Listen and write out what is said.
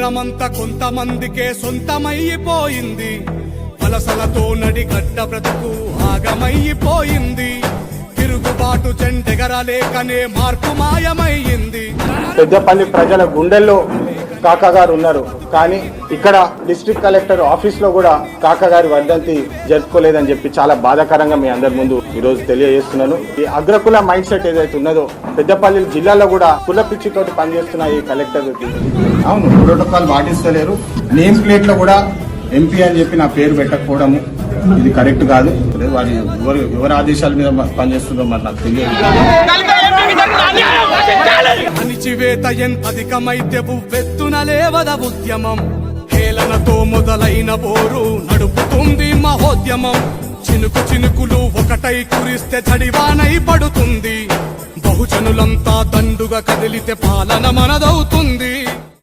తెలంగాణమంతా కొంతమందికే సొంతమైపోయింది. వలసలతో నడిగడ్డ బ్రతుకు ఆగమైపోయింది. తిరుగుబాటు జెండెగరలేకనే మార్పు మాయమైంది. పెద్దపల్లి ప్రజల గుండెల్లో కాకా గారు ఉన్నారు, కానీ ఇక్కడ డిస్ట్రిక్ట్ కలెక్టర్ ఆఫీస్ లో కూడా కాకా గారి వర్ధంతి జరుపుకోలేదని చెప్పి చాలా బాధాకరంగా మీ అందరి ముందు ఈ రోజు తెలియజేస్తున్నాను. ఈ అగ్రకుల మైండ్ సెట్ ఏదైతే ఉన్నదో పెద్దపల్లి జిల్లాలో కూడా కుల పిచ్చితోటి పనిచేస్తున్న ఈ కలెక్టర్ అవును ప్రోటోకాల్ పాటిస్తలేరు. నేమ్ ప్లేట్ లో కూడా ఎంపీ అని చెప్పి నా పేరు పెట్టకపోవడము ఇది కరెక్ట్ కాదు. వారి ఎవరి ఆదేశాల మీద పనిచేస్తుందో మరి నాకు తెలియదు. అణిచివేత ఎంత అధికమైతే ఉవ్వెత్తున లేవద ఉద్యమం. హేళనతో మొదలైన పోరు నడుపుతుంది మహోద్యమం. చినుకు చినుకులు ఒకటై కురిస్తే చడివానై పడుతుంది. బహుజనులంతా దండుగా కదిలితే పాలన మనదవుతుంది.